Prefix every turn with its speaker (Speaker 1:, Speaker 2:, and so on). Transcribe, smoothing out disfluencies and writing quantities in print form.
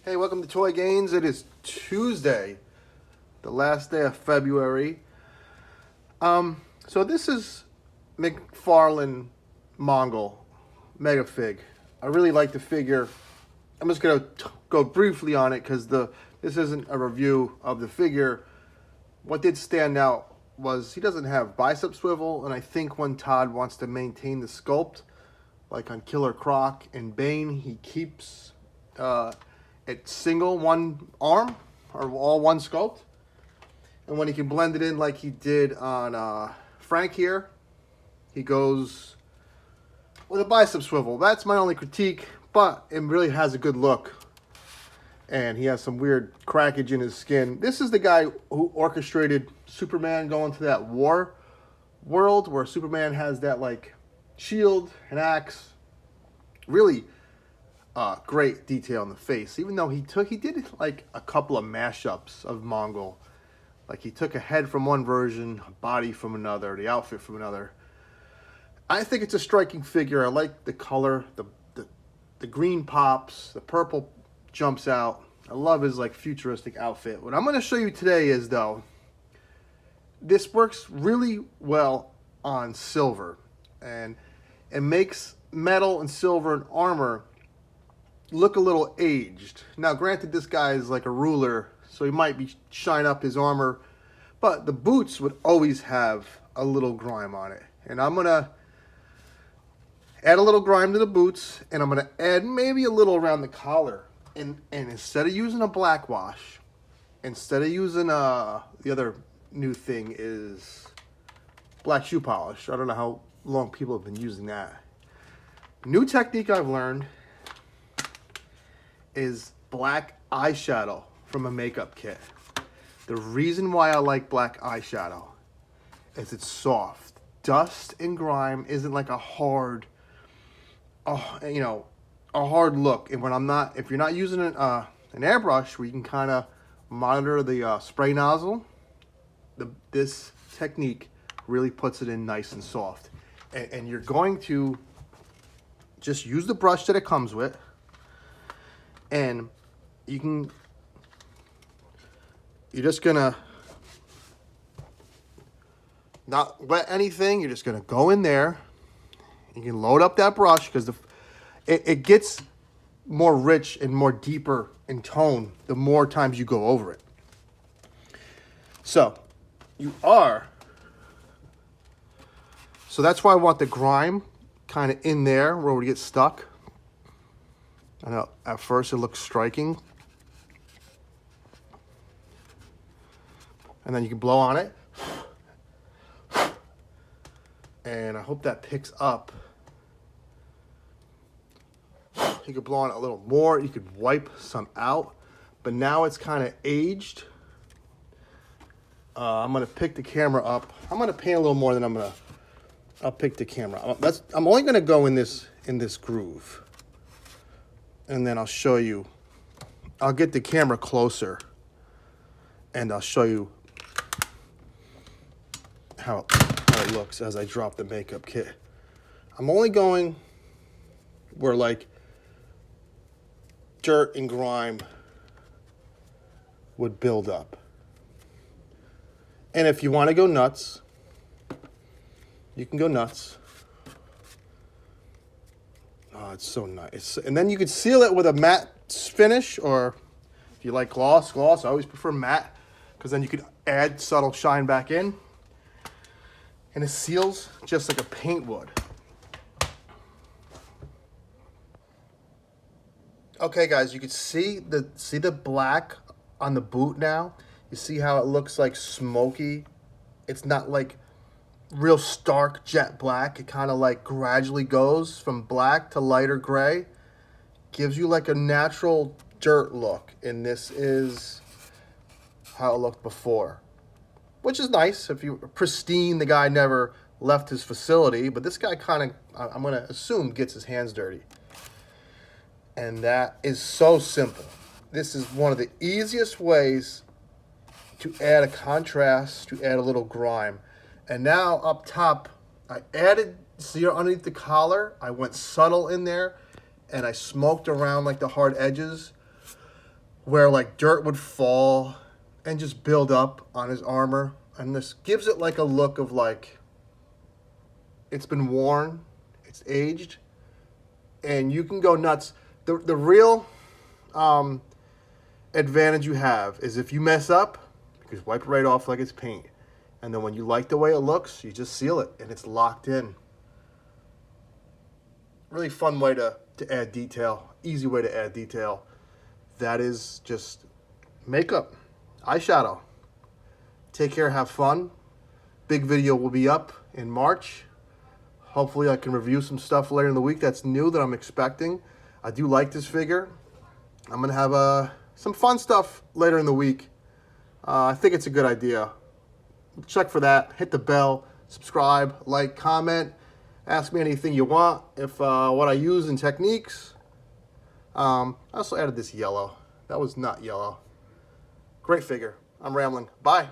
Speaker 1: Hey, welcome to Toy Gains. It is Tuesday, the last day of February. So this is McFarlane Mongol Megafig. I really like the figure. I'm just gonna go briefly on it because this isn't a review of the figure. What did stand out was he doesn't have bicep swivel, and I think when Todd wants to maintain the sculpt, like on Killer Croc and Bane, he keeps it single one arm or all one sculpt. And when he can blend it in like he did on Frank here, he goes with a bicep swivel. That's my only critique, but it really has a good look. And he has some weird crackage in his skin. This is the guy who orchestrated Superman going to that war world where Superman has that like shield and axe. Really great detail in the face. Even though he did like a couple of mashups of Mongol. Like he took a head from one version, a body from another, the outfit from another. I think it's a striking figure. I like the color, the green pops, the purple jumps out. I love his like futuristic outfit. What I'm going to show you today is though, this works really well on silver, and it makes metal and silver and armor look a little aged. Now, granted, this guy is like a ruler, so he might be shine up his armor, but the boots would always have a little grime on it. And I'm gonna add a little grime to the boots, and I'm gonna add maybe a little around the collar. And instead of using a black wash, instead of using the other new thing is black shoe polish. I don't know how long people have been using that. New technique I've learned is black eyeshadow from a makeup kit. The reason why I like black eyeshadow is it's soft. Dust and grime isn't like a hard, a hard look. And when if you're not using an airbrush where you can kind of monitor the spray nozzle, this technique really puts it in nice and soft. And you're going to just use the brush that it comes with. And you're just gonna not wet anything. You're just gonna go in there. You can load up that brush because it gets more rich and more deeper in tone the more times you go over it. So that's why I want the grime kind of in there where we get stuck. I know at first it looks striking. And then you can blow on it. And I hope that picks up. You could blow on it a little more. You could wipe some out. But now it's kind of aged. I'm going to pick the camera up. I'm going to paint a little more than I'll pick the camera. I'm only going to go in this groove. And then I'll show you. I'll get the camera closer. And I'll show you how it looks as I drop the makeup kit. I'm only going where like dirt and grime would build up. And if you want to go nuts, you can go nuts. Oh, it's so nice. And then you could seal it with a matte finish, or if you like gloss. I always prefer matte because then you could add subtle shine back in. And it seals just like a paint would. Okay, guys, you can see the black on the boot now. You see how it looks like smoky. It's not like real stark jet black. It kind of like gradually goes from black to lighter gray. Gives you like a natural dirt look. And this is how it looked before. Which is nice. If you pristine, the guy never left his facility. But this guy kind of, I'm going to assume, gets his hands dirty. And that is so simple. This is one of the easiest ways to add a contrast, to add a little grime. And now up top, I added, see underneath the collar, I went subtle in there and I smoked around like the hard edges. where like dirt would fall and just build up on his armor. And this gives it like a look of like it's been worn, it's aged, and you can go nuts. The real advantage you have is if you mess up, you just wipe it right off like it's paint. And then when you like the way it looks, you just seal it and it's locked in. Really fun way to add detail, easy way to add detail. That is just makeup, eyeshadow. Take care, have fun. Big video will be up in March. Hopefully I can review some stuff later in the week that's new that I'm expecting. I do like this figure. I'm going to have some fun stuff later in the week. I think it's a good idea. Check for that. Hit the bell. Subscribe, like, comment. Ask me anything you want. If what I use in techniques. I also added this yellow. That was not yellow. Great figure. I'm rambling. Bye.